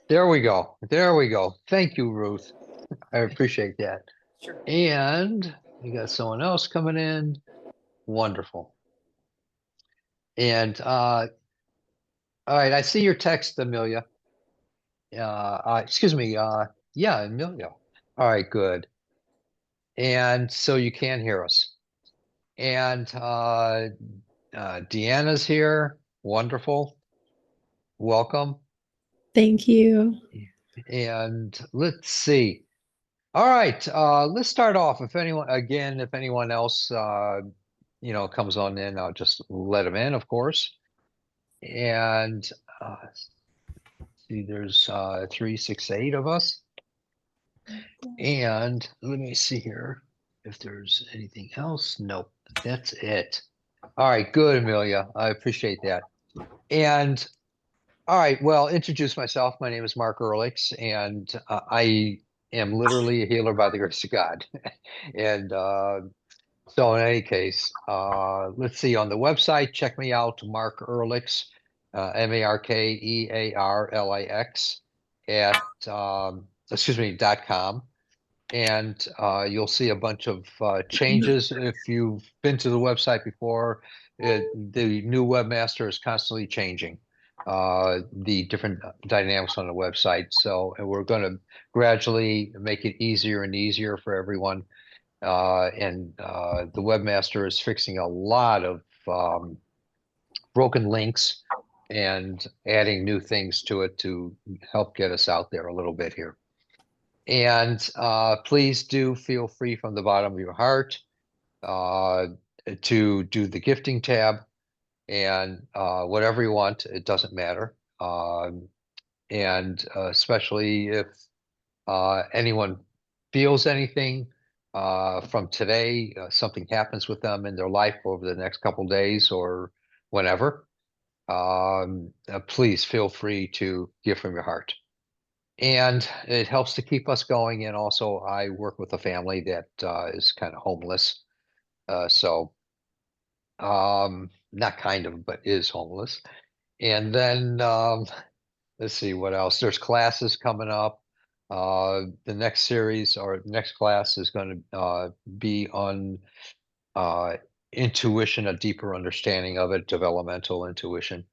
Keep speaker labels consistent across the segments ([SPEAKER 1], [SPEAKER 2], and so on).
[SPEAKER 1] There we go. There we go. Thank you, Ruth. I appreciate that.
[SPEAKER 2] Sure.
[SPEAKER 1] And we got someone else coming in. Wonderful. And all right, I see your text, Amelia. Excuse me. Yeah, Amelia. All right, good. And so you can hear us. And Deanna's here. Wonderful. Welcome.
[SPEAKER 3] Thank you.
[SPEAKER 1] And let's see. All right, let's start off. If anyone else, comes on in, I'll just let them in, of course. And see, there's 3, 6, 8 of us. And let me see here if there's anything else. Nope, that's it. All right, good, Amelia. I appreciate that. And all right, well, introduce myself. My name is Mark Earlix, and I am literally a healer by the grace of God. And so in any case, let's see on the website, check me out, Mark Earlix, Markearlix excuse me, .com. And you'll see a bunch of changes. If you've been to the website before, the new webmaster is constantly changing the different dynamics on the website. So and we're going to gradually make it easier and easier for everyone and the webmaster is fixing a lot of broken links and adding new things to it to help get us out there a little bit here. And please do feel free from the bottom of your heart uh, to do the gifting tab and whatever you want, it doesn't matter. And especially if anyone feels anything from today, something happens with them in their life over the next couple days or whenever, please feel free to give from your heart. And it helps to keep us going. And also, I work with a family that is kind of homeless. So, not kind of, but is homeless. And then let's see what else. There's classes coming up. The next series or next class is going to be on uh, intuition, a deeper understanding of it, developmental intuition.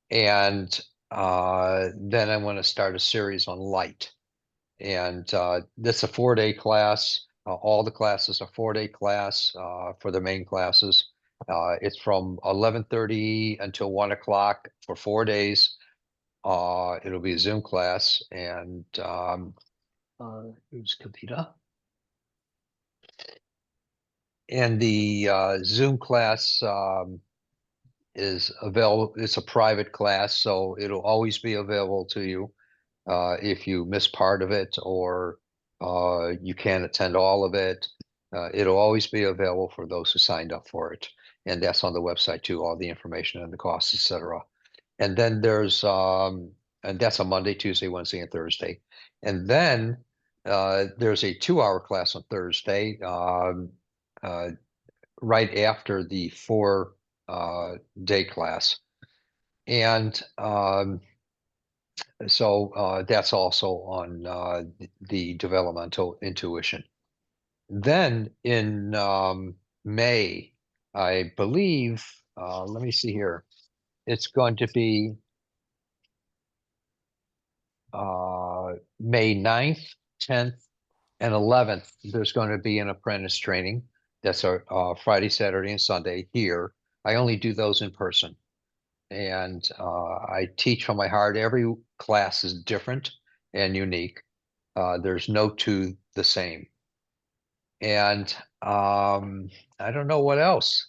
[SPEAKER 1] And then I want to start a series on light. And that's a 4-day class. All the classes are 4-day class for the main classes. It's from 11:30 until 1 o'clock for 4 days. It'll be a Zoom class, and who's Kavita? And the Zoom class is available. It's a private class, so it'll always be available to you. If you miss part of it or you can't attend all of it, it'll always be available for those who signed up for it. And that's on the website too, all the information and the costs, etc. And then and that's a Monday, Tuesday, Wednesday, and Thursday. And then there's a 2-hour class on Thursday, uh, right after the 4-day class. And so that's also on the developmental intuition. Then in May, I believe, let me see here, it's going to be May 9th, 10th, and 11th. There's going to be an apprentice training. That's our Friday, Saturday, and Sunday here. I only do those in person. And I teach from my heart. Every class is different and unique. There's no two the same. And I don't know what else.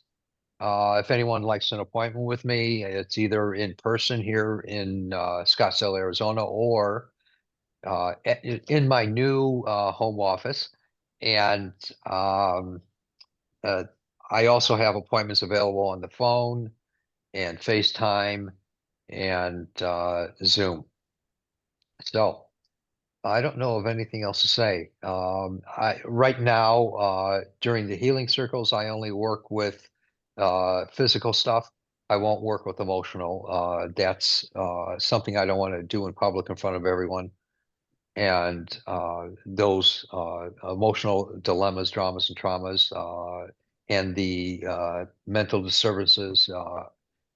[SPEAKER 1] If anyone likes an appointment with me, it's either in person here in Scottsdale, Arizona, or in my new home office. And um, uh, I also have appointments available on the phone and FaceTime and Zoom. So I don't know of anything else to say. Right now, during the healing circles, I only work with physical stuff. I won't work with emotional. That's something I don't want to do in public in front of everyone. And those emotional dilemmas, dramas, and traumas, and the mental disturbances,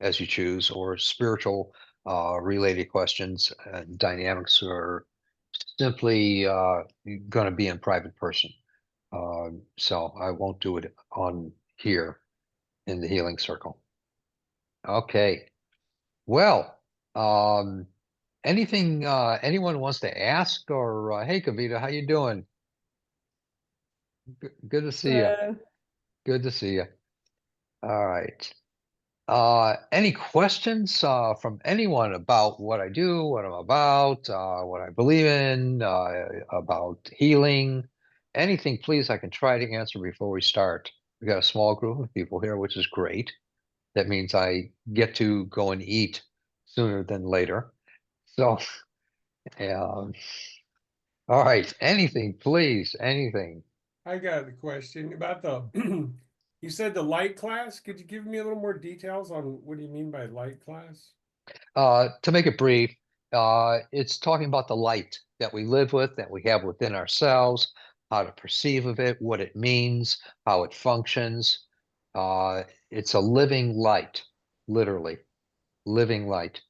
[SPEAKER 1] as you choose, or spiritual related questions and dynamics are simply going to be in private person. So I won't do it on here in the healing circle. Okay. Well, um, anything anyone wants to ask or hey Kavita, how you doing? Good to see you.
[SPEAKER 3] Uh,
[SPEAKER 1] Good to see you. All right. Any questions from anyone about what I do, what I'm about, what I believe in, about healing? Anything, please, I can try to answer before we start. We got a small group of people here, which is great. That means I get to go and eat sooner than later. So, um, all right. Anything, please. Anything.
[SPEAKER 2] I got a question about the, you said the light class. Could you give me a little more details on what do you mean by light class?
[SPEAKER 1] To make it brief, it's talking about the light that we live with, that we have within ourselves, how to perceive of it, what it means, how it functions. It's a living light, literally, living light.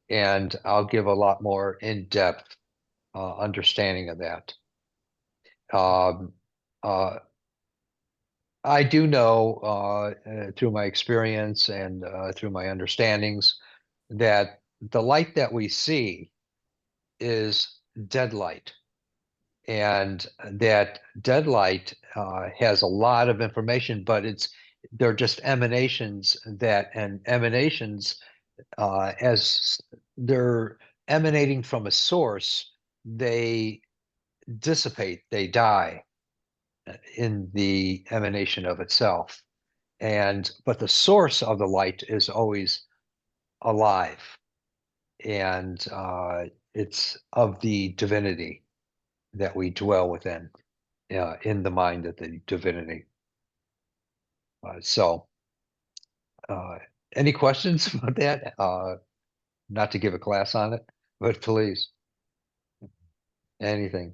[SPEAKER 1] And I'll give a lot more in-depth understanding of that. Um, uh, I do know through my experience and through my understandings that the light that we see is dead light. And that dead light has a lot of information, but they're just emanations and emanations as they're emanating from a source, they dissipate, they die in the emanation of itself. But the source of the light is always alive, and it's of the divinity that we dwell within, in the mind of the divinity. So, uh, any questions about that? Not to give a class on it, but please, anything.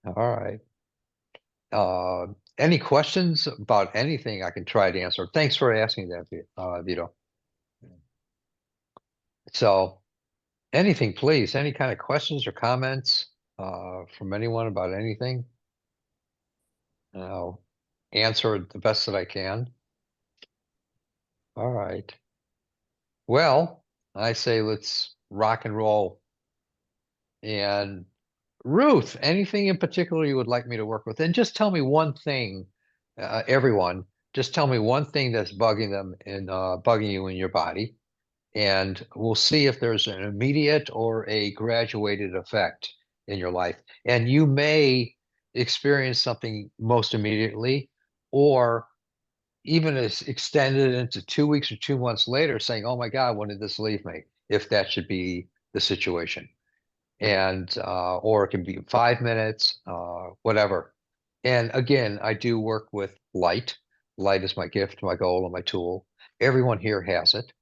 [SPEAKER 1] All right. Uh, any questions about anything I can try to answer? Thanks for asking that, Vito. So, anything, please. Any kind of questions or comments from anyone about anything? I'll answer it the best that I can. All right. Well, I say let's rock and roll. And Ruth, anything in particular you would like me to work with? And just tell me one thing, everyone, just tell me one thing that's bugging them and bugging you in your body. And we'll see if there's an immediate or a graduated effect in your life. And you may experience something most immediately, or even as extended into 2 weeks or 2 months later, saying, "Oh my God, when did this leave me?" If that should be the situation, and or it can be 5 minutes, whatever. And again, I do work with light. Light is my gift, my goal, and my tool. Everyone here has it,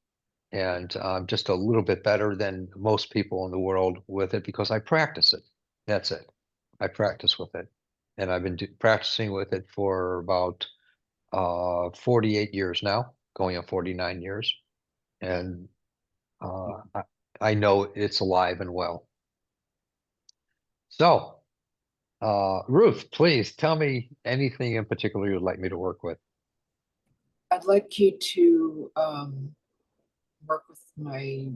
[SPEAKER 1] and I'm just a little bit better than most people in the world with it because I practice it. That's it. I practice with it, and I've been practicing with it for about 48 years now, going on 49 years, and I know it's alive and well. So, Ruth, please tell me anything in particular you'd like me to work with.
[SPEAKER 4] I'd like you to work with my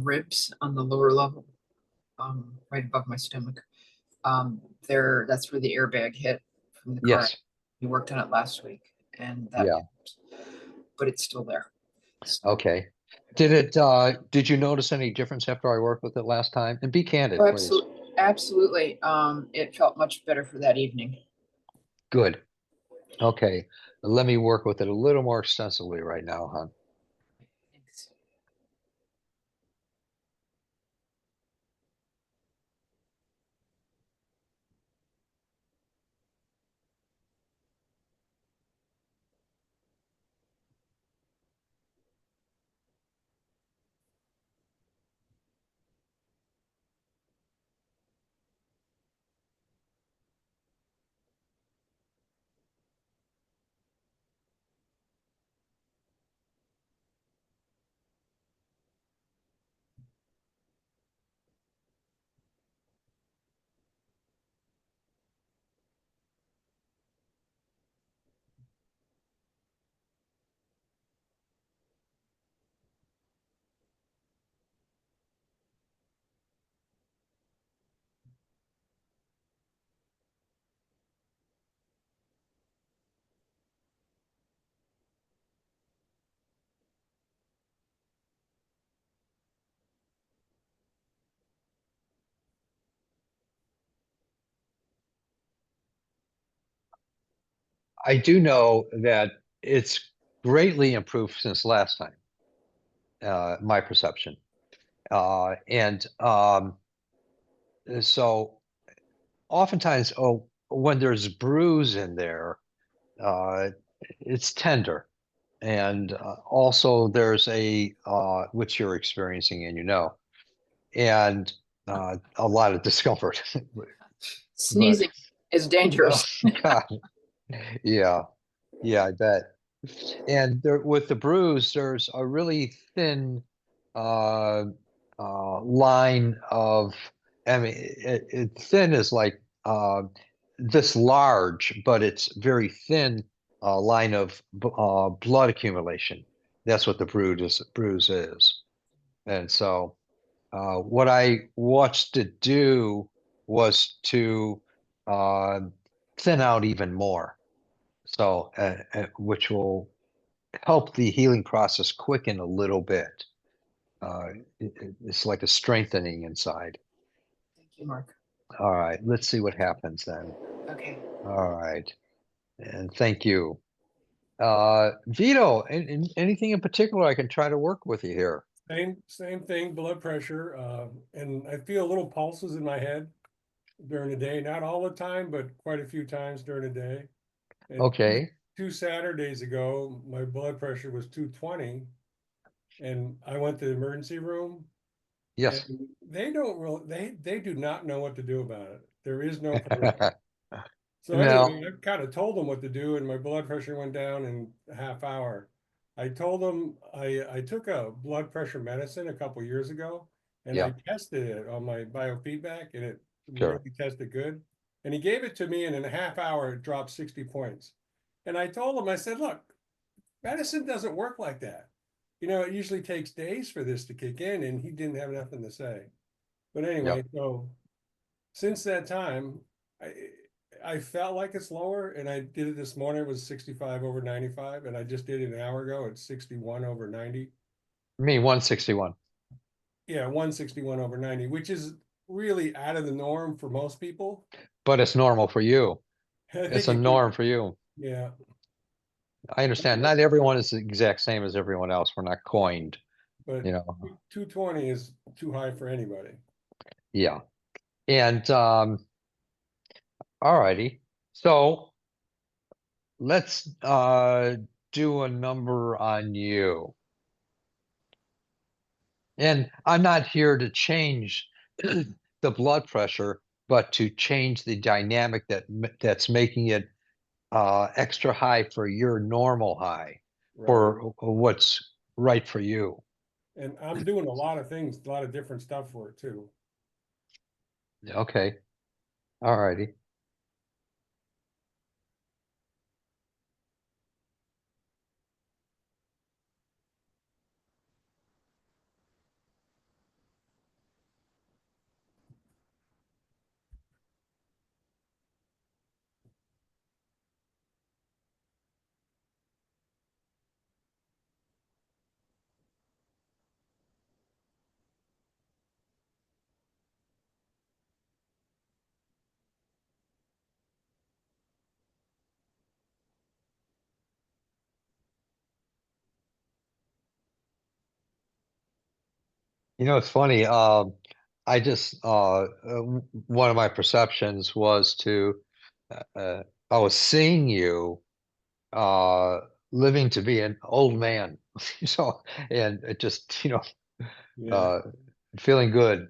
[SPEAKER 4] ribs on the lower level, right above my stomach. That's where the airbag hit from the car.
[SPEAKER 1] Yes.
[SPEAKER 4] You worked on it last week, and that,
[SPEAKER 1] Yeah.
[SPEAKER 4] but it's still there.
[SPEAKER 1] Okay. Did you notice any difference after I worked with it last time? And be candid,
[SPEAKER 4] Oh,
[SPEAKER 1] please.
[SPEAKER 4] absolutely. It felt much better for that evening.
[SPEAKER 1] Good. Okay. Let me work with it a little more extensively right now, hon.
[SPEAKER 4] Thanks.
[SPEAKER 1] I do know that it's greatly improved since last time. My perception. And so oftentimes, when there's bruise in there, uh, it's tender. And also there's which you're experiencing and and a lot of discomfort. But,
[SPEAKER 4] Sneezing is dangerous.
[SPEAKER 1] oh, God, yeah, yeah, I bet. And there, with the bruise, there's a really thin uh, line of, I mean, thin is like this large, but it's very thin line of blood accumulation. That's what the bruise is. And so what I watched to do was to uh, thin out even more. So, which will help the healing process quicken a little bit. Uh, it's like a strengthening inside.
[SPEAKER 4] Thank you, Mark.
[SPEAKER 1] All right, let's see what happens then.
[SPEAKER 4] Okay.
[SPEAKER 1] All right, and thank you. Vito, anything in particular I can try to work with you here?
[SPEAKER 2] Same thing, blood pressure, and I feel little pulses in my head during the day, not all the time, but quite a few times during the day. And
[SPEAKER 1] Okay,
[SPEAKER 2] two Saturdays ago, my blood pressure was 220, and I went to the emergency room, and
[SPEAKER 1] yes.
[SPEAKER 2] they don't really, they do not know what to do about it. There is no protocol. So
[SPEAKER 1] Now,
[SPEAKER 2] anyway, I kind of told them what to do, and my blood pressure went down in a half hour. I told them I took a blood pressure medicine a couple years ago, and I
[SPEAKER 1] yeah,
[SPEAKER 2] tested it on my biofeedback, and it
[SPEAKER 1] sure.
[SPEAKER 2] really tested good. And he gave it to me, and in a half hour, it dropped 60 points. And I told him, I said, look, medicine doesn't work like that. You know, it usually takes days for this to kick in, and he didn't have nothing to say. But anyway,
[SPEAKER 1] Yep.
[SPEAKER 2] so since that time, I I felt like it's lower, and I did it this morning. It was 65 over 95, and I just did it an hour ago. It's 61 over 90.
[SPEAKER 1] Me, 161.
[SPEAKER 2] Yeah, 161 over 90, which is really out of the norm for most people.
[SPEAKER 1] But it's normal for you.
[SPEAKER 2] I
[SPEAKER 1] It's
[SPEAKER 2] think
[SPEAKER 1] a
[SPEAKER 2] it could,
[SPEAKER 1] norm for you.
[SPEAKER 2] yeah.
[SPEAKER 1] I understand. Not everyone is the exact same as everyone else. We're not coined,
[SPEAKER 2] But
[SPEAKER 1] you know.
[SPEAKER 2] 220 is too high for anybody.
[SPEAKER 1] Yeah. And all righty. So let's do a number on you. And I'm not here to change the blood pressure, but to change the dynamic that's making it extra high for your normal high,
[SPEAKER 2] Right.
[SPEAKER 1] for what's right for you.
[SPEAKER 2] And I'm doing a lot of things, a lot of different stuff for it too.
[SPEAKER 1] Okay. All righty. You know, it's funny. I just one of my perceptions was to I was seeing you uh living to be an old man. So, and it just,
[SPEAKER 2] Yeah.
[SPEAKER 1] uh feeling good,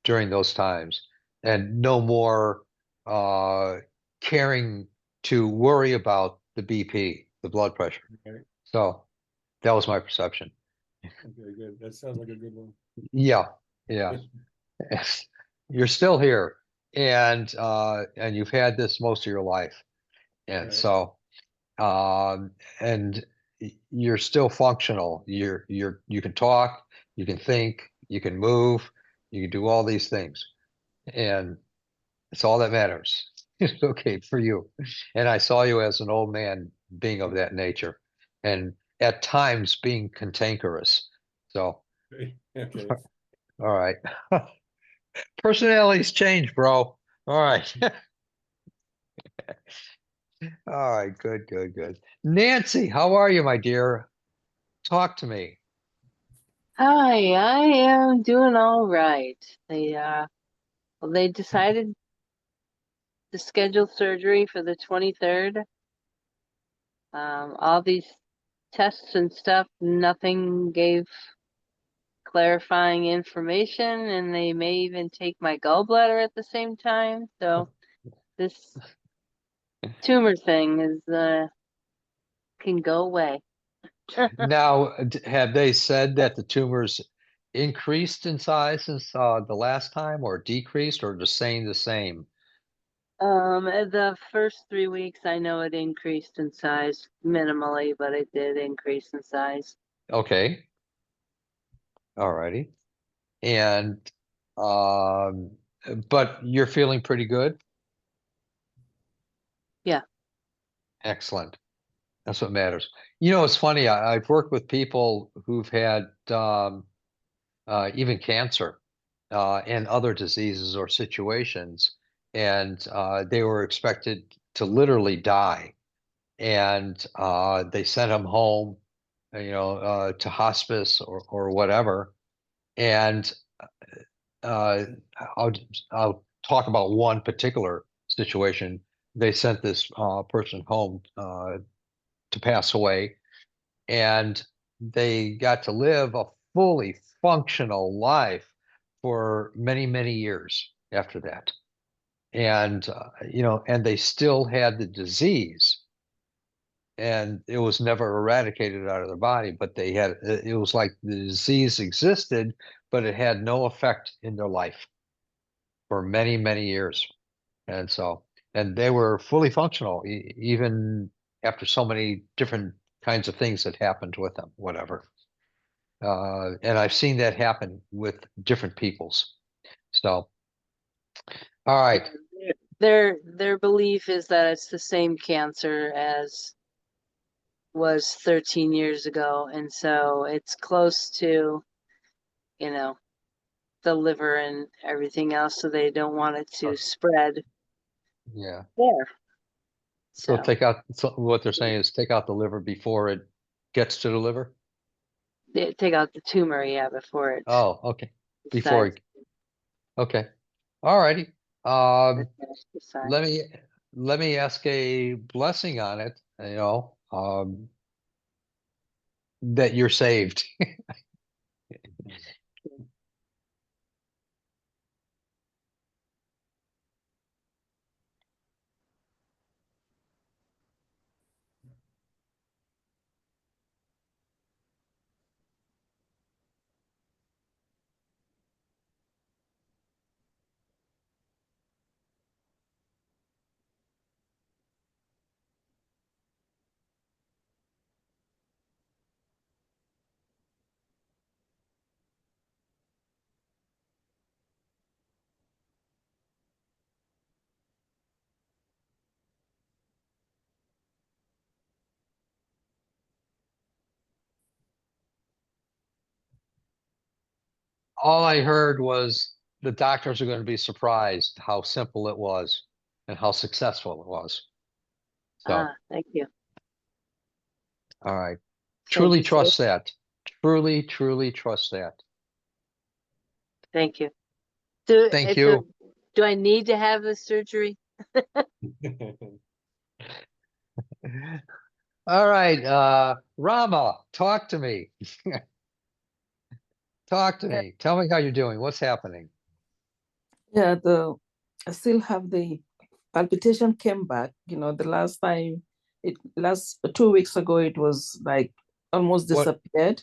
[SPEAKER 1] during those times, and no more uh caring to worry about the BP, the blood pressure.
[SPEAKER 2] Okay.
[SPEAKER 1] So that was my perception.
[SPEAKER 2] Okay, good. That sounds like a good one.
[SPEAKER 1] Yeah, yeah. You're still here, and you've had this most of your life. And
[SPEAKER 2] Right.
[SPEAKER 1] so and you're still functional. You can talk, you can think, you can move, you can do all these things. And it's all that matters. It's okay for you. And I saw you as an old man being of that nature, and at times being cantankerous. So,
[SPEAKER 2] Okay. Okay.
[SPEAKER 1] all right. Personalities change, bro. All right. All right, good, good, good. Nancy, how are you, my dear? Talk to me.
[SPEAKER 5] Hi, I am doing all right. They decided to schedule surgery for the 23rd. All these tests and stuff, nothing gave clarifying information, and they may even take my gallbladder at the same time. So this tumor thing is can go away.
[SPEAKER 1] Now, have they said that the tumors increased in size since the last time, or decreased, or just staying the same?
[SPEAKER 5] The first 3 weeks, I know it increased in size minimally, but it did increase in size.
[SPEAKER 1] Okay, all righty. And um, but you're feeling pretty good?
[SPEAKER 5] Yeah.
[SPEAKER 1] Excellent. That's what matters. You know, it's funny. I've worked with people who've had even cancer and other diseases or situations, and they were expected to literally die, and they sent them home, to hospice or whatever. And uh, I'll I'll talk about one particular situation. They sent this person home to pass away, and they got to live a fully functional life for many, many years after that. And and they still had the disease, and it was never eradicated out of their body, but they had it was like the disease existed, but it had no effect in their life for many, many years. And so, and they were fully functional, even after so many different kinds of things that happened with them, whatever. And I've seen that happen with different peoples. So, all right.
[SPEAKER 5] Their belief is that it's the same cancer as was 13 years ago, and so it's close to, you know, the liver and everything else, so they don't want it to spread
[SPEAKER 1] Yeah.
[SPEAKER 5] there.
[SPEAKER 1] So
[SPEAKER 5] So
[SPEAKER 1] what they're saying is take out the liver before it gets to the liver.
[SPEAKER 5] they take out the tumor, yeah, before it
[SPEAKER 1] Oh, okay. Before,
[SPEAKER 5] decides
[SPEAKER 1] okay. All righty.
[SPEAKER 5] to
[SPEAKER 1] Um,
[SPEAKER 5] decide.
[SPEAKER 1] let me let me ask a blessing on it, that you're saved. All I heard was the doctors are going to be surprised how simple it was and how successful it was. So,
[SPEAKER 5] Thank you.
[SPEAKER 1] all right.
[SPEAKER 5] Thank
[SPEAKER 1] Truly
[SPEAKER 5] you so
[SPEAKER 1] trust that. Truly, truly trust that.
[SPEAKER 5] thank you. Do
[SPEAKER 1] Thank
[SPEAKER 5] so
[SPEAKER 1] you.
[SPEAKER 5] do I need to have the surgery?
[SPEAKER 1] All right. Rama, talk to me. Talk to
[SPEAKER 6] Yeah,
[SPEAKER 1] me. Tell me how you're doing. What's happening?
[SPEAKER 6] yeah, I still have the palpitation came back. The last time last 2 weeks ago, it was like almost
[SPEAKER 1] What
[SPEAKER 6] disappeared.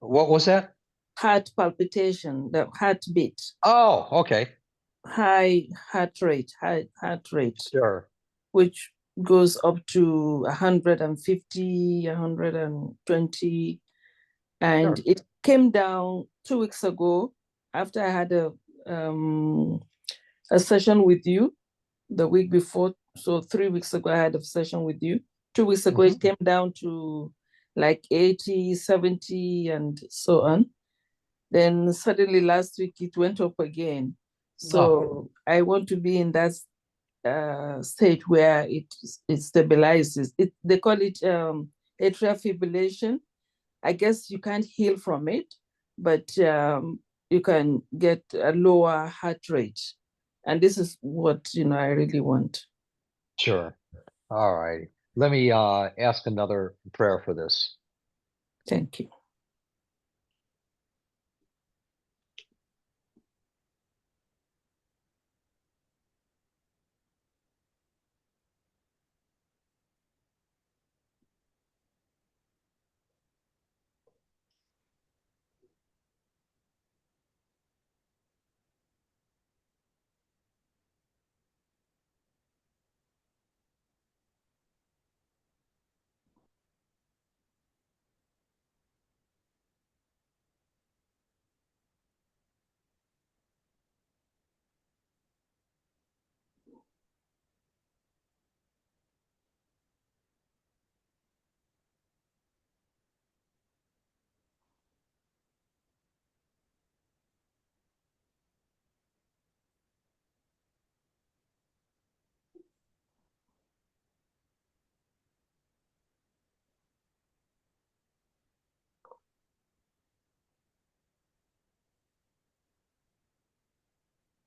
[SPEAKER 1] what was that?
[SPEAKER 6] Heart palpitation, the heartbeat,
[SPEAKER 1] Oh, okay.
[SPEAKER 6] high heart rate,
[SPEAKER 1] Sure.
[SPEAKER 6] which goes up to 150, 120. And
[SPEAKER 1] Sure.
[SPEAKER 6] it came down 2 weeks ago after I had a session with you the week before. So 3 weeks ago, I had a session with you. 2 weeks ago,
[SPEAKER 1] Mhm.
[SPEAKER 6] it came down to like 80, 70, and so on. Then suddenly last week, it went up again.
[SPEAKER 1] Oh,
[SPEAKER 6] So I want to be in that state where it stabilizes. They call it atrial fibrillation. I guess you can't heal from it, but you can get a lower heart rate. And this is what, I really want.
[SPEAKER 1] Sure. All right. Let me ask another prayer for this.
[SPEAKER 6] Thank you.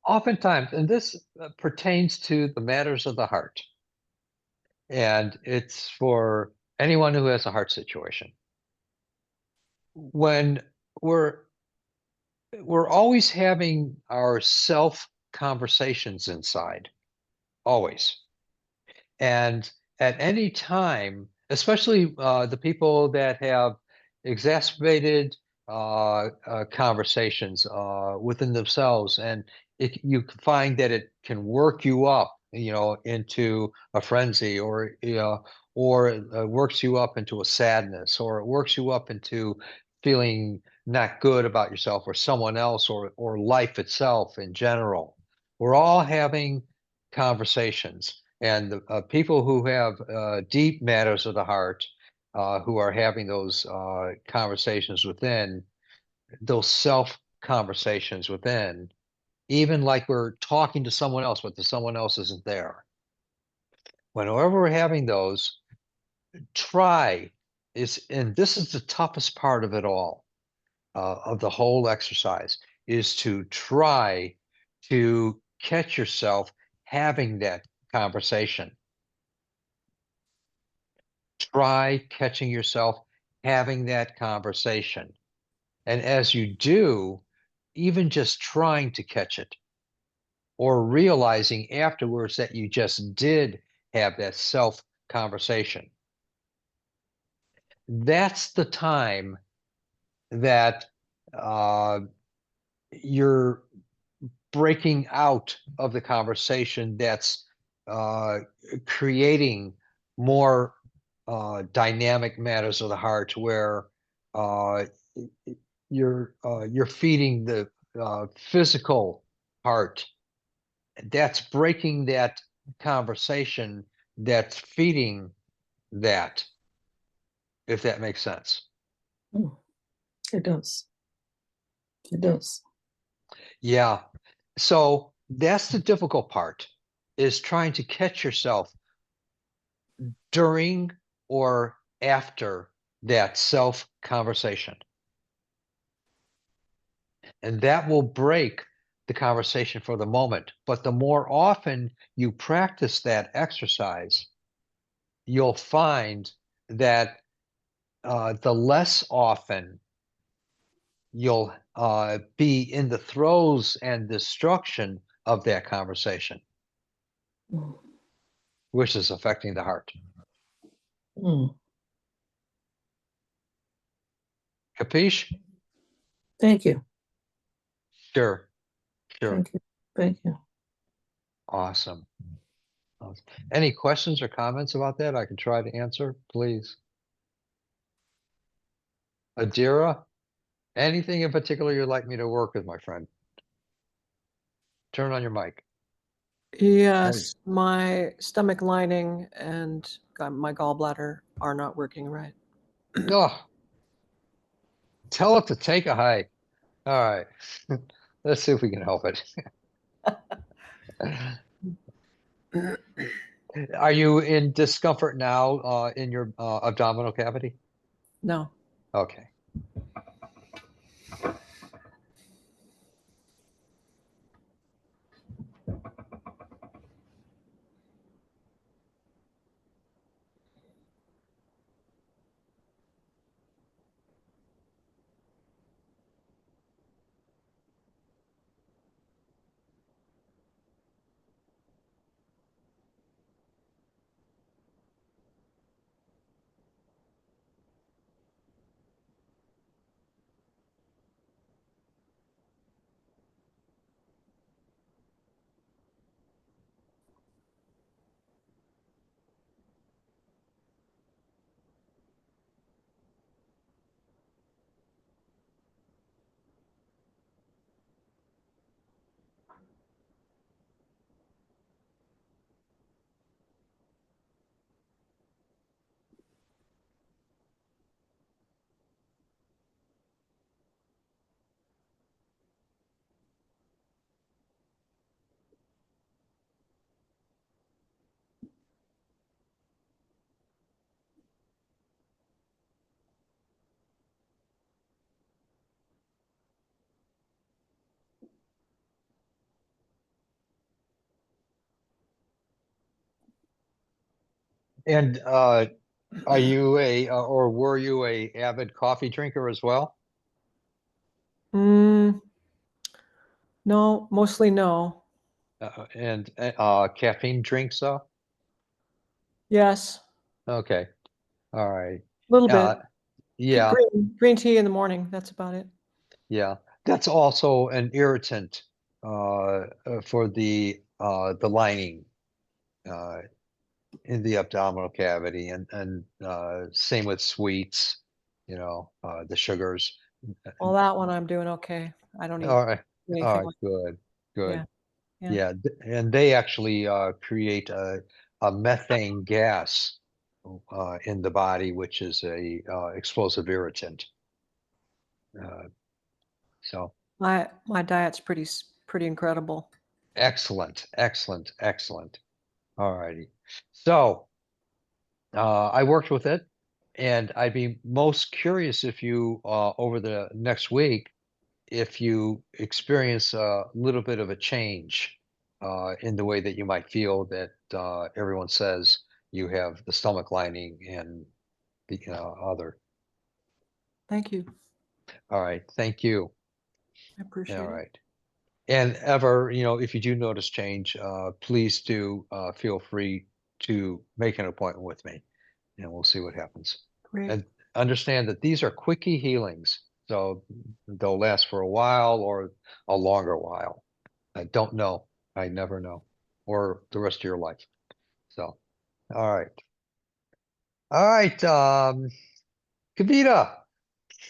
[SPEAKER 1] Oftentimes, and this pertains to the matters of the heart, and it's for anyone who has a heart situation. When we're always having our self conversations inside, always. And at any time, especially the people that have exacerbated conversations within themselves, and you can find that it can work you up, into a frenzy, or it works you up into a sadness, or it works you up into feeling not good about yourself or someone else, or life itself in general. We're all having conversations, and the people who have deep matters of the heart, who are having those conversations within, those self conversations within, even like we're talking to someone else, but the someone else isn't there. Whenever we're having those, and this is the toughest part of it all, of the whole exercise, is to try to catch yourself having that conversation. Try catching yourself having that conversation. And as you do, even just trying to catch it, or realizing afterwards that you just did have that self conversation, that's the time that you're breaking out of the conversation that's creating more dynamic matters of the heart, where uh, you're feeding the physical heart. That's breaking that conversation that's feeding that, if that makes sense.
[SPEAKER 6] It does. It does.
[SPEAKER 1] Yeah. So that's the difficult part, is trying to catch yourself during or after that self conversation. And that will break the conversation for the moment. But the more often you practice that exercise, you'll find that the less often you'll be in the throes and destruction of that conversation,
[SPEAKER 6] Mm.
[SPEAKER 1] which is affecting the heart.
[SPEAKER 6] Mm.
[SPEAKER 1] Capiche?
[SPEAKER 6] Thank you.
[SPEAKER 1] Sure.
[SPEAKER 6] Thank you. Thank you.
[SPEAKER 1] Awesome. Any questions or comments about that I can try to answer, please? Adira, anything in particular you'd like me to work with, my friend? Turn on your mic.
[SPEAKER 7] Yes, my stomach lining and my gallbladder are not working right.
[SPEAKER 1] Oh, tell it to take a hike. All right. Let's see if we can help it. Are you in discomfort now in your abdominal cavity?
[SPEAKER 7] No.
[SPEAKER 1] Okay. And are you or were you a avid coffee drinker as well?
[SPEAKER 7] Mm, no, mostly no.
[SPEAKER 1] And caffeine drinks, though?
[SPEAKER 7] Yes,
[SPEAKER 1] Okay. All right.
[SPEAKER 7] a little
[SPEAKER 1] Uh,
[SPEAKER 7] bit.
[SPEAKER 1] yeah,
[SPEAKER 7] Green tea in the morning. That's about it.
[SPEAKER 1] yeah. That's also an irritant for the lining uh, in the abdominal cavity, and same with sweets, the sugars.
[SPEAKER 7] Well, that one I'm doing okay. I don't eat
[SPEAKER 1] All right. All
[SPEAKER 7] anything
[SPEAKER 1] right.
[SPEAKER 7] like,
[SPEAKER 1] Good. Good.
[SPEAKER 7] yeah, yeah.
[SPEAKER 1] Yeah. And they actually create a methane gas in the body, which is a explosive irritant. Uh, so
[SPEAKER 7] My diet's pretty incredible.
[SPEAKER 1] excellent, excellent, excellent. All righty. So I worked with it, and I'd be most curious if you, over the next week, if you experience a little bit of a change in the way that you might feel that everyone says you have the stomach lining and the other.
[SPEAKER 7] Thank you.
[SPEAKER 1] All right. Thank you.
[SPEAKER 7] I appreciate
[SPEAKER 1] All
[SPEAKER 7] it.
[SPEAKER 1] right. And ever, if you do notice change, please do feel free to make an appointment with me, and we'll see what happens.
[SPEAKER 7] Great.
[SPEAKER 1] And understand that these are quickie healings, so they'll last for a while or a longer while. I don't know. I never know, or the rest of your life. So, all right. All right. Kavita,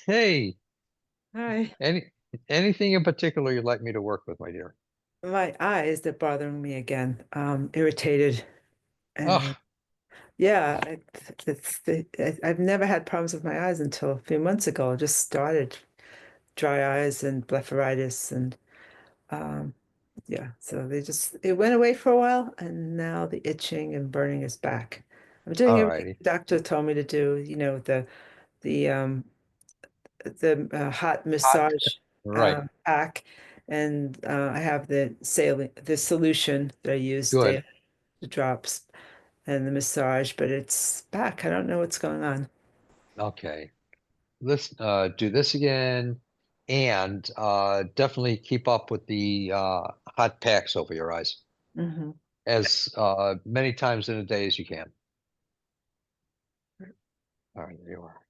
[SPEAKER 1] hey,
[SPEAKER 8] Hi.
[SPEAKER 1] anything in particular you'd like me to work with, my dear?
[SPEAKER 8] My eyes, they're bothering me again. Irritated. And
[SPEAKER 1] Oh,
[SPEAKER 8] yeah, I've never had problems with my eyes until a few months ago. I just started dry eyes and blepharitis and um yeah, so it went away for a while and now the itching and burning is back. I'm doing
[SPEAKER 1] all
[SPEAKER 8] everything
[SPEAKER 1] righty.
[SPEAKER 8] the doctor told me to do, the hot massage
[SPEAKER 1] Right.
[SPEAKER 8] pack, and I have the solution that I use
[SPEAKER 1] Good.
[SPEAKER 8] daily, the drops and the massage, but it's back. I don't know what's going on.
[SPEAKER 1] Okay. Let's do this again, and definitely keep up with the hot packs over your eyes
[SPEAKER 8] Hmm.
[SPEAKER 1] as many times in a day as you can. All right, there you are.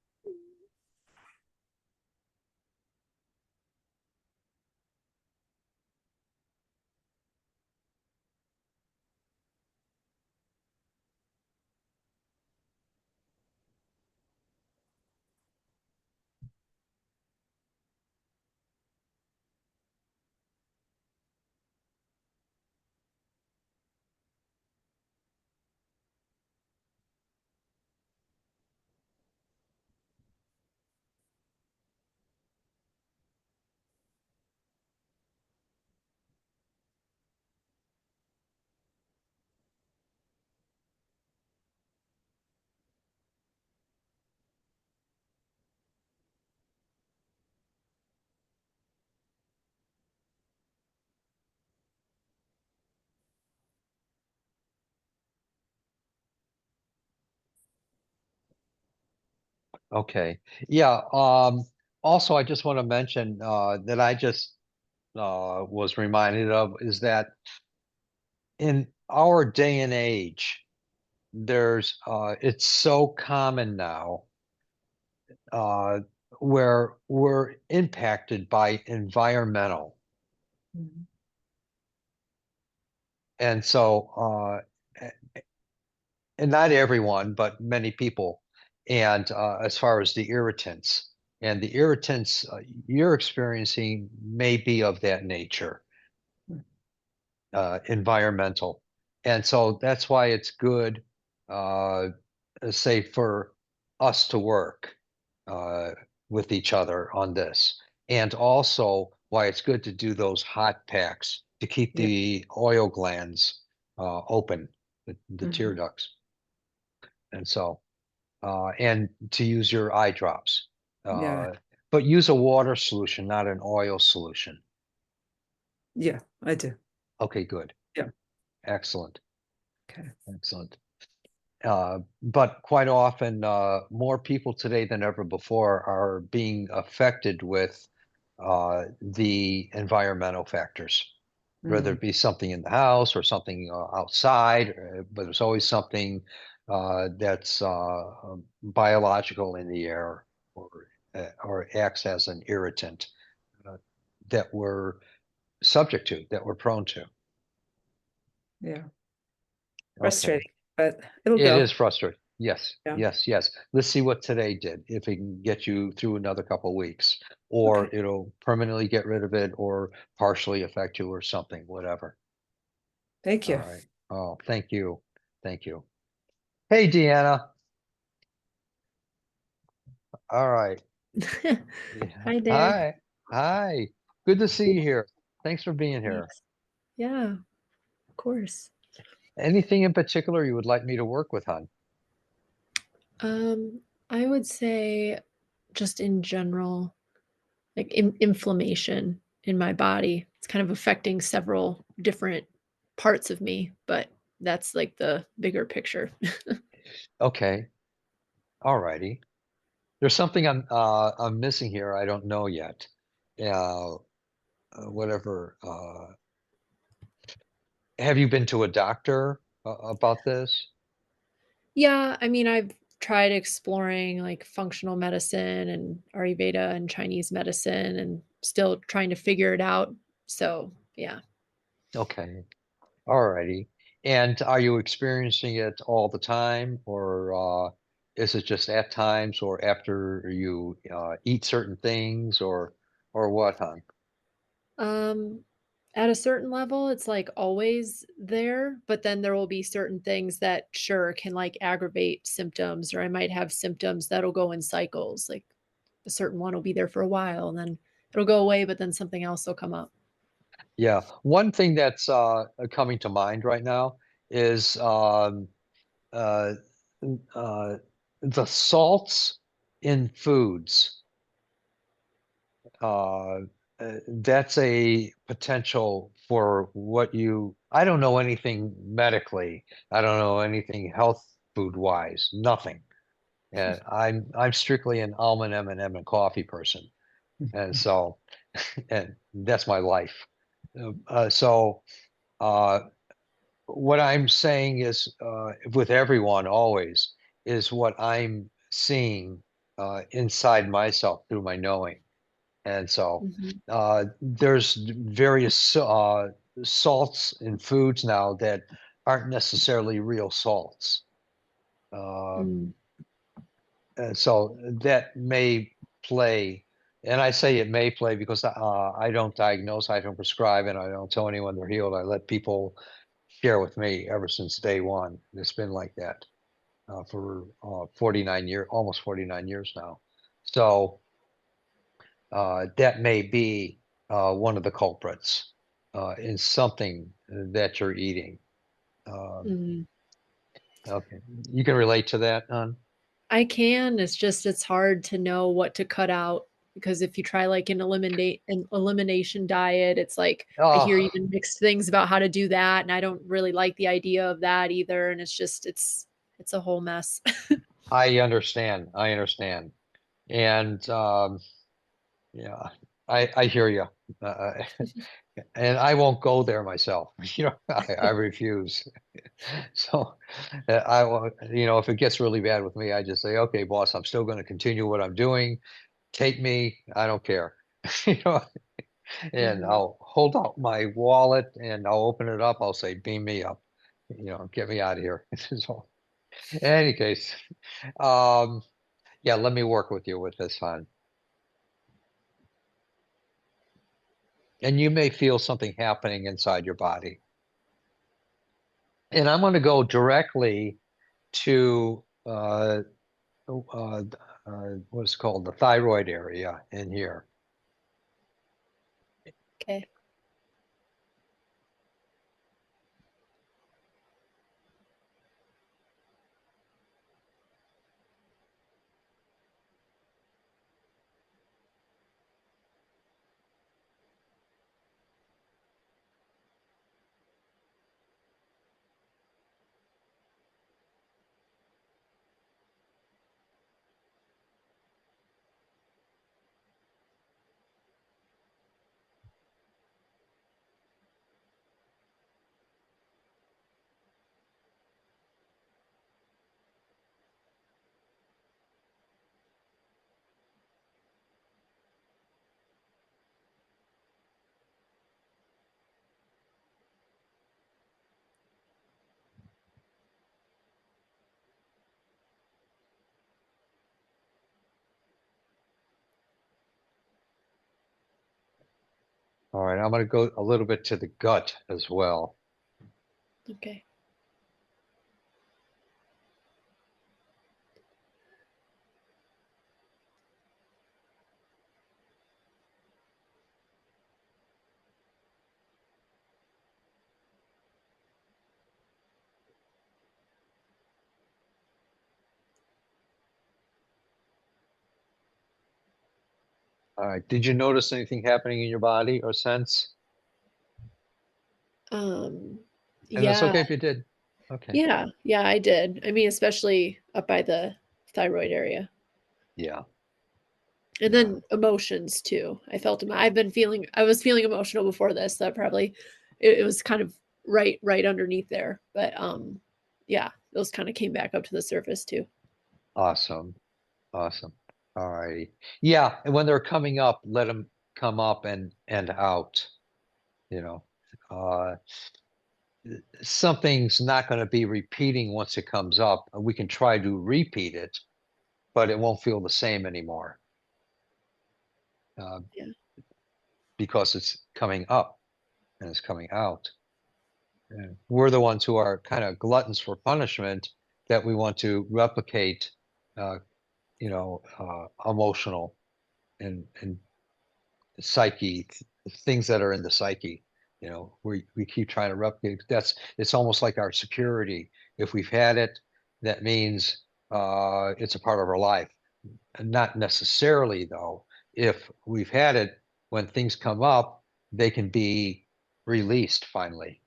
[SPEAKER 1] Okay. Yeah. Also, I just want to mention that I just was reminded of is that in our day and age, there's it's so common now uh, where we're impacted by environmental.
[SPEAKER 8] Mhm.
[SPEAKER 1] And so, and not everyone, but many people. And as far as the irritants, and the irritants you're experiencing may be of that nature, environmental. And so that's why it's good, uh, say, for us to work uh, with each other on this. And also why it's good to do those hot packs to keep
[SPEAKER 8] Yeah.
[SPEAKER 1] the oil glands open, the tear
[SPEAKER 8] Mhm.
[SPEAKER 1] ducts. And so, and to use your eye drops.
[SPEAKER 8] Yeah.
[SPEAKER 1] But use a water solution, not an oil solution.
[SPEAKER 8] Yeah, I do.
[SPEAKER 1] Okay, good.
[SPEAKER 8] Yeah.
[SPEAKER 1] Excellent.
[SPEAKER 8] Okay.
[SPEAKER 1] Excellent. But quite often, more people today than ever before are being affected with the environmental factors, whether
[SPEAKER 8] Mm.
[SPEAKER 1] it be something in the house or something outside, but there's always something that's biological in the air or acts as an irritant uh, that we're subject to, that we're prone to.
[SPEAKER 8] Yeah.
[SPEAKER 1] Okay.
[SPEAKER 8] Frustrating, but it'll
[SPEAKER 1] It
[SPEAKER 8] go.
[SPEAKER 1] is frustrating. Yes,
[SPEAKER 8] Yeah.
[SPEAKER 1] yes, yes. Let's see what today did, if it can get you through another couple of weeks, or
[SPEAKER 8] Okay.
[SPEAKER 1] it'll permanently get rid of it or partially affect you or something, whatever.
[SPEAKER 8] Thank
[SPEAKER 1] All
[SPEAKER 8] you.
[SPEAKER 1] right. Oh, thank you. Thank you. Hey, Deanna. All right. Yeah.
[SPEAKER 3] Hi there.
[SPEAKER 1] Hi. Hi. Good to see you here. Thanks for being here.
[SPEAKER 3] Thanks. Yeah, of course.
[SPEAKER 1] Anything in particular you would like me to work with, hon?
[SPEAKER 3] Um, I would say just in general, like inflammation in my body. It's kind of affecting several different parts of me, but that's like the bigger picture.
[SPEAKER 1] Okay. All righty. There's something I'm missing here. I don't know yet. Whatever. Have you been to a doctor about this?
[SPEAKER 3] Yeah, I mean, I've tried exploring like functional medicine and Ayurveda and Chinese medicine and still trying to figure it out. So, yeah.
[SPEAKER 1] Okay. All righty. And are you experiencing it all the time, or is it just at times, or after you eat certain things, or what, hon?
[SPEAKER 3] Um, at a certain level, it's like always there, but then there will be certain things that sure can like aggravate symptoms, or I might have symptoms that'll go in cycles. Like a certain one will be there for a while and then it'll go away, but then something else will come up.
[SPEAKER 1] Yeah. One thing that's coming to mind right now is uh, uh, the salts in foods. uh, that's a potential for what I don't know anything medically. I don't know anything health food wise, nothing. And I'm strictly an almond M&M and coffee person. And so, and that's my life. So, uh, what I'm saying is, with everyone always, is what I'm seeing inside myself through my knowing. And so
[SPEAKER 3] Mhm.
[SPEAKER 1] there's various salts in foods now that aren't necessarily real salts. Um,
[SPEAKER 3] Mm.
[SPEAKER 1] and so that may play, and I say it may play because I don't diagnose, I don't prescribe, and I don't tell anyone they're healed. I let people share with me ever since day one. It's been like that for 49 years, almost 49 years now. So that may be one of the culprits in something that you're eating. Um,
[SPEAKER 3] Mm.
[SPEAKER 1] okay, you can relate to that, hon?
[SPEAKER 3] I can. It's just it's hard to know what to cut out because if you try like an elimination diet, it's like I hear
[SPEAKER 1] Oh,
[SPEAKER 3] even mixed things about how to do that, and I don't really like the idea of that either. And it's just it's a whole mess.
[SPEAKER 1] I understand. I understand. And yeah, I hear you. And I won't go there myself. You know, I refuse. So I will, you know, if it gets really bad with me, I just say, okay, boss, I'm still going to continue what I'm doing. Take me, I don't care. You know, and
[SPEAKER 3] Mhm.
[SPEAKER 1] I'll hold out my wallet and I'll open it up. I'll say, beam me up, you know, get me out of here. So in any case, um, yeah, let me work with you with this, hon. And you may feel something happening inside your body. And I'm going to go directly to what's called the thyroid area in here.
[SPEAKER 3] Okay.
[SPEAKER 1] All right, I'm going to go a little bit to the gut as well.
[SPEAKER 3] Okay.
[SPEAKER 1] All right, did you notice anything happening in your body or sense?
[SPEAKER 3] Um,
[SPEAKER 1] And that's
[SPEAKER 3] yeah,
[SPEAKER 1] okay if you did. Okay.
[SPEAKER 3] yeah, I did. I mean, especially up by the thyroid area.
[SPEAKER 1] Yeah.
[SPEAKER 3] And
[SPEAKER 1] Yeah.
[SPEAKER 3] then emotions too. I was feeling emotional before this. That probably it was kind of right underneath there. But yeah, those kind of came back up to the surface too.
[SPEAKER 1] Awesome. Awesome. All righty. Yeah, and when they're coming up, let them come up and out, you know. Uh Something's not going to be repeating once it comes up. We can try to repeat it, but it won't feel the same anymore.
[SPEAKER 3] Yeah.
[SPEAKER 1] Because it's coming up and it's coming out. And we're the ones who are kind of gluttons for punishment that we want to replicate, uh, emotional and psyche things that are in the psyche. You know, we keep trying to replicate. It's almost like our security. If we've had it, that means it's a part of our life. And not necessarily though. If we've had it, when things come up, they can be released finally,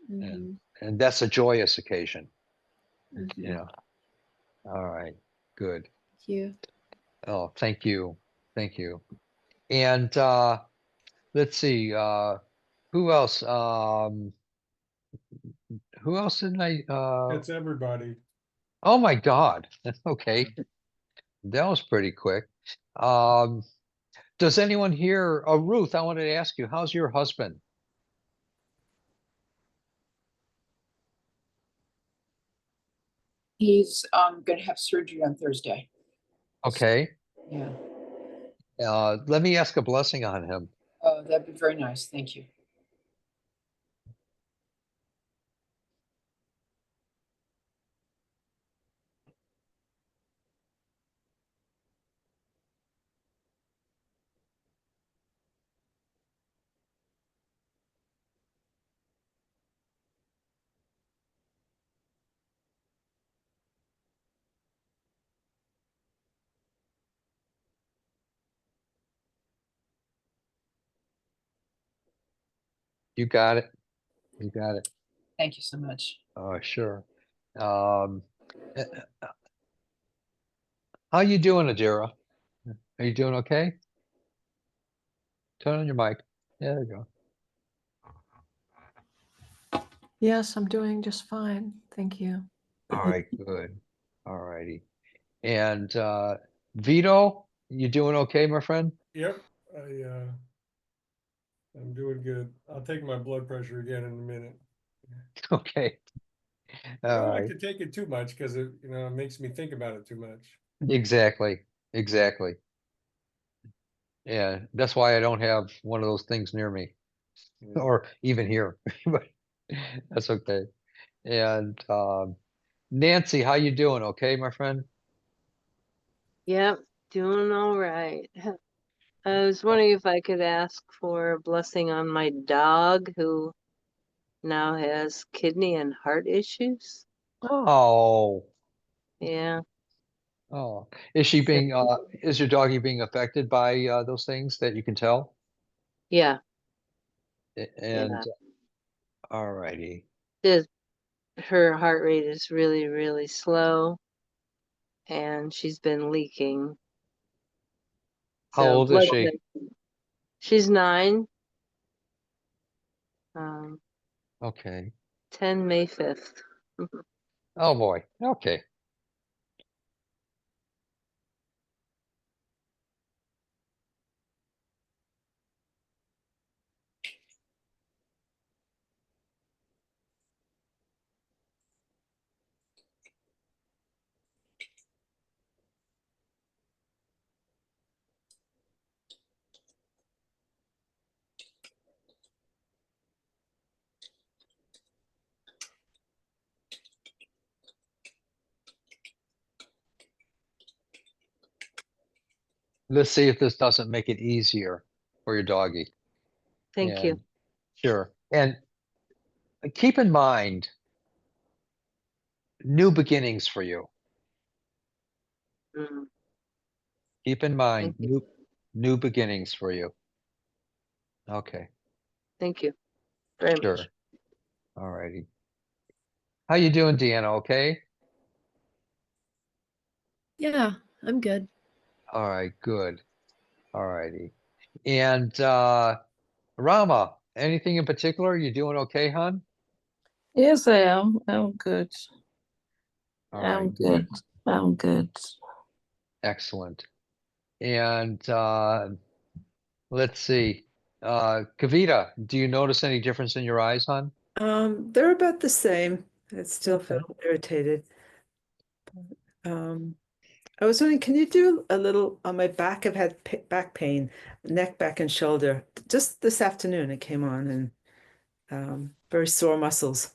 [SPEAKER 1] and
[SPEAKER 3] Hmm.
[SPEAKER 1] and that's a joyous occasion.
[SPEAKER 3] Hmm.
[SPEAKER 1] You know. All right. Good.
[SPEAKER 3] Thank you.
[SPEAKER 1] Oh, thank you. Thank you. And let's see. Who else? Who else didn't I?
[SPEAKER 2] It's everybody.
[SPEAKER 1] Oh my God. Okay, that was pretty quick. Um, does anyone here? Oh, Ruth, I wanted to ask you, how's your husband?
[SPEAKER 4] He's gonna have surgery on Thursday.
[SPEAKER 1] Okay.
[SPEAKER 4] Yeah.
[SPEAKER 1] Let me ask a blessing on him.
[SPEAKER 4] Oh, that'd be very nice. Thank you.
[SPEAKER 1] You got it. You got it.
[SPEAKER 4] Thank you so much.
[SPEAKER 1] Oh, sure. Um, How you doing, Adira? Are you doing okay? Turn on your mic. Yeah, there you go.
[SPEAKER 7] Yes, I'm doing just fine. Thank you.
[SPEAKER 1] All right, good. All righty. And Vito, you doing okay, my friend?
[SPEAKER 2] Yep, I'm doing good. I'll take my blood pressure again in a minute.
[SPEAKER 1] Okay.
[SPEAKER 2] I
[SPEAKER 1] All
[SPEAKER 2] don't like
[SPEAKER 1] right.
[SPEAKER 2] to take it too much because it, it makes me think about it too much.
[SPEAKER 1] Exactly. Exactly. Yeah, that's why I don't have one of those things near me
[SPEAKER 2] Yeah.
[SPEAKER 1] or even here, but that's okay. And Nancy, how you doing? Okay, my friend?
[SPEAKER 5] Yep, doing all right. I was wondering if I could ask for a blessing on my dog who now has kidney and heart issues.
[SPEAKER 1] Oh,
[SPEAKER 5] Yeah.
[SPEAKER 1] oh. Is she
[SPEAKER 5] So,
[SPEAKER 1] being is your doggy being affected by those things that you can tell?
[SPEAKER 5] yeah,
[SPEAKER 1] And
[SPEAKER 5] yeah.
[SPEAKER 1] all righty.
[SPEAKER 5] Just her heart rate is really, really slow and she's been leaking.
[SPEAKER 1] How
[SPEAKER 5] So
[SPEAKER 1] old is
[SPEAKER 5] blood
[SPEAKER 1] she?
[SPEAKER 5] pressure. She's 9. Um,
[SPEAKER 1] Okay.
[SPEAKER 5] 10 May 5th.
[SPEAKER 1] Oh boy. Okay. Let's see if this doesn't make it easier for your doggy.
[SPEAKER 5] Thank you.
[SPEAKER 1] And sure. And keep in mind new beginnings for you.
[SPEAKER 5] Mm,
[SPEAKER 1] Keep in mind
[SPEAKER 5] thank you.
[SPEAKER 1] new beginnings for you. Okay.
[SPEAKER 5] Thank you very
[SPEAKER 1] Sure.
[SPEAKER 5] much.
[SPEAKER 1] All righty. How you doing, Deanna? Okay?
[SPEAKER 3] Yeah, I'm good.
[SPEAKER 1] All right, good. All righty. And Rama, anything in particular? You doing okay, hon?
[SPEAKER 6] Yes, I am. I'm good.
[SPEAKER 1] All
[SPEAKER 6] I'm
[SPEAKER 1] right, good.
[SPEAKER 6] good. I'm good.
[SPEAKER 1] Excellent. And let's see. Kavita, do you notice any difference in your eyes, hon?
[SPEAKER 8] They're about the same. I still
[SPEAKER 1] Okay.
[SPEAKER 8] feel irritated. I was wondering, can you do a little on my back? I've had back pain, neck, back, and shoulder. Just this afternoon, it came on and very sore muscles.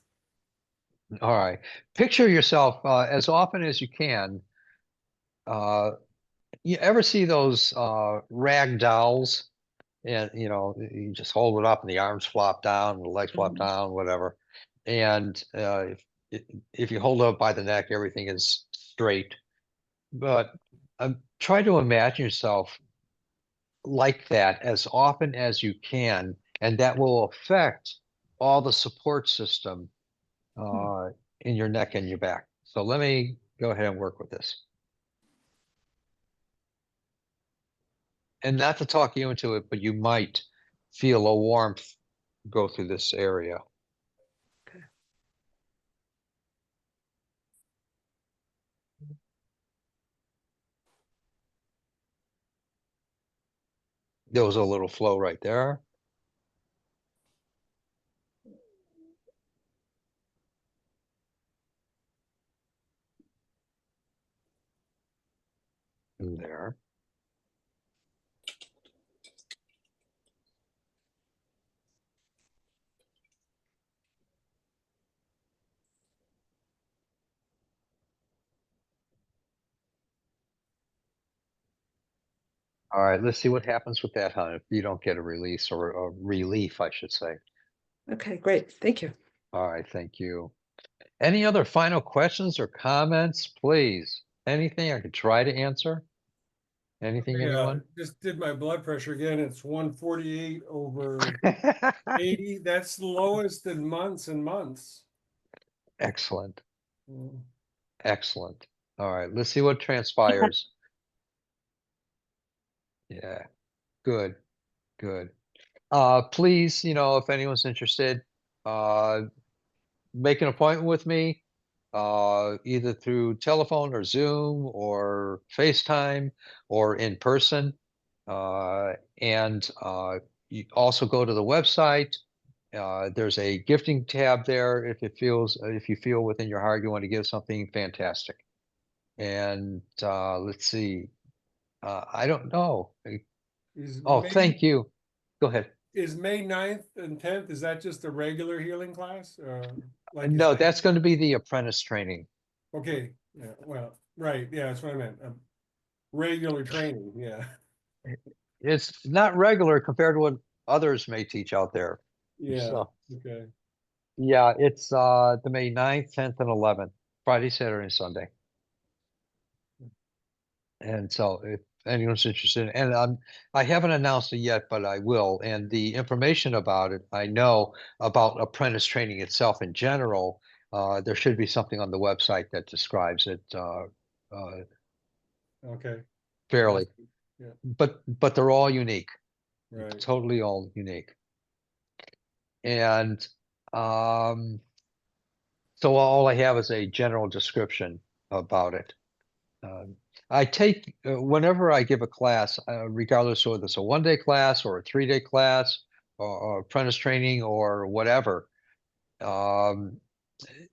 [SPEAKER 1] All right. Picture yourself as often as you can. Uh, you ever see those rag dolls? And you just hold it up and the arms flop down, the legs flop
[SPEAKER 8] Mhm.
[SPEAKER 1] down, whatever. And if you hold it up by the neck, everything is straight. But try to imagine yourself like that as often as you can, and that will affect all the support system uh, in your neck and your back. So let me go ahead and work with this. And not to talk you into it, but you might feel a warmth go through this area. There was a little flow right there. And there. All right, let's see what happens with that, huh? If you don't get a release or a relief, I should say.
[SPEAKER 8] Okay, great. Thank you.
[SPEAKER 1] All right, thank you. Any other final questions or comments, please? Anything I could try to answer? Anything,
[SPEAKER 2] Yeah,
[SPEAKER 1] anyone?
[SPEAKER 2] just did my blood pressure again. It's 148 over 80. That's the lowest in months and months.
[SPEAKER 1] Excellent,
[SPEAKER 2] Mm.
[SPEAKER 1] excellent. All right, let's see what transpires. Yeah, good, good. Please, if anyone's interested, make an appointment with me, either through telephone or Zoom or FaceTime or in person. And you also go to the website. There's a gifting tab there if you feel within your heart you want to give something fantastic. And let's see. I don't know.
[SPEAKER 2] Is
[SPEAKER 1] Oh,
[SPEAKER 2] May,
[SPEAKER 1] thank you. Go ahead.
[SPEAKER 2] is May 9th and 10th, is that just a regular healing class? Like you
[SPEAKER 1] No,
[SPEAKER 2] said?
[SPEAKER 1] that's going to be the apprentice training.
[SPEAKER 2] Okay, yeah, well, right, yeah, that's what I meant. Regular training, yeah,
[SPEAKER 1] It's not regular compared to what others may teach out there.
[SPEAKER 2] yeah,
[SPEAKER 1] So,
[SPEAKER 2] okay.
[SPEAKER 1] yeah, it's the May 9th, 10th, and 11th, Friday, Saturday, and Sunday. And so if anyone's interested, and I haven't announced it yet, but I will. And the information about it, I know about apprentice training itself in general. There should be something on the website that describes it
[SPEAKER 2] Okay,
[SPEAKER 1] fairly,
[SPEAKER 2] yeah,
[SPEAKER 1] but they're all unique,
[SPEAKER 2] right.
[SPEAKER 1] totally all unique. And um, so all I have is a general description about it. I take whenever I give a class, regardless of whether it's a 1-day class or a 3-day class or apprentice training or whatever.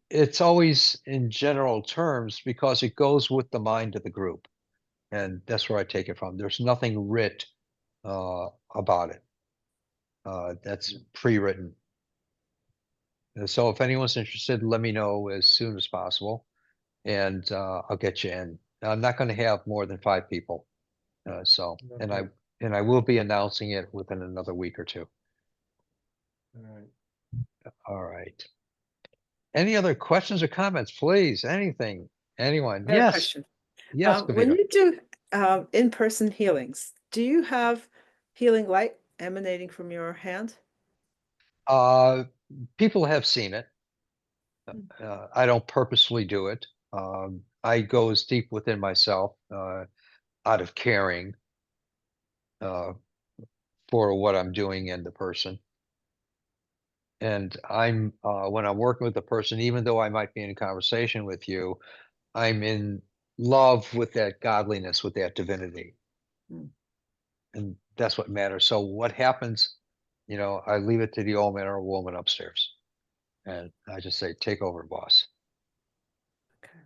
[SPEAKER 1] It's always in general terms because it goes with the mind of the group, and that's where I take it from. There's nothing writ about it. That's pre-written. And so if anyone's interested, let me know as soon as possible, and I'll get you in. I'm not going to have more than 5 people. And
[SPEAKER 2] Okay.
[SPEAKER 1] I will be announcing it within another week or two.
[SPEAKER 2] All right.
[SPEAKER 1] All right. Any other questions or comments, please? Anything? Anyone?
[SPEAKER 8] I have a
[SPEAKER 1] Yes.
[SPEAKER 8] question.
[SPEAKER 1] Yes,
[SPEAKER 8] When
[SPEAKER 1] Kavita.
[SPEAKER 8] you do in-person healings, do you have healing light emanating from your hand?
[SPEAKER 1] People have seen it. I don't purposely do it. I go as deep within myself, out of caring for what I'm doing and the person. And I'm when I'm working with the person, even though I might be in conversation with you, I'm in love with that godliness, with that divinity.
[SPEAKER 8] Mm.
[SPEAKER 1] And that's what matters. So what happens, I leave it to the old man or woman upstairs. And I just say, take over, boss.
[SPEAKER 8] Okay.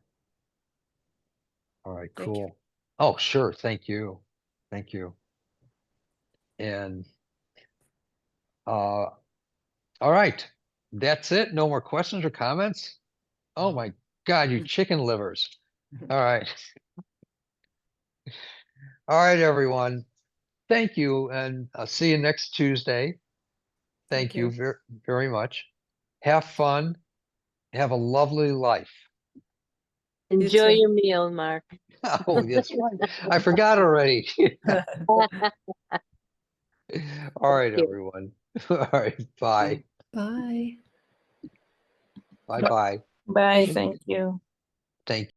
[SPEAKER 1] All right,
[SPEAKER 8] Thank you.
[SPEAKER 1] cool. Oh, sure. Thank you. Thank you. And all right. That's it. No more questions or comments? Oh my God, you chicken livers. All right. All right, everyone. Thank you. And I'll see you next Tuesday. Thank you very, very much. Have fun. Have a lovely life.
[SPEAKER 5] Enjoy
[SPEAKER 8] too.
[SPEAKER 5] your meal, Mark.
[SPEAKER 1] Oh, that's right. I forgot already. All right,
[SPEAKER 5] you.
[SPEAKER 1] everyone. All right. Bye.
[SPEAKER 3] Bye.
[SPEAKER 1] Bye bye.
[SPEAKER 6] Bye. Thank you.
[SPEAKER 1] Thank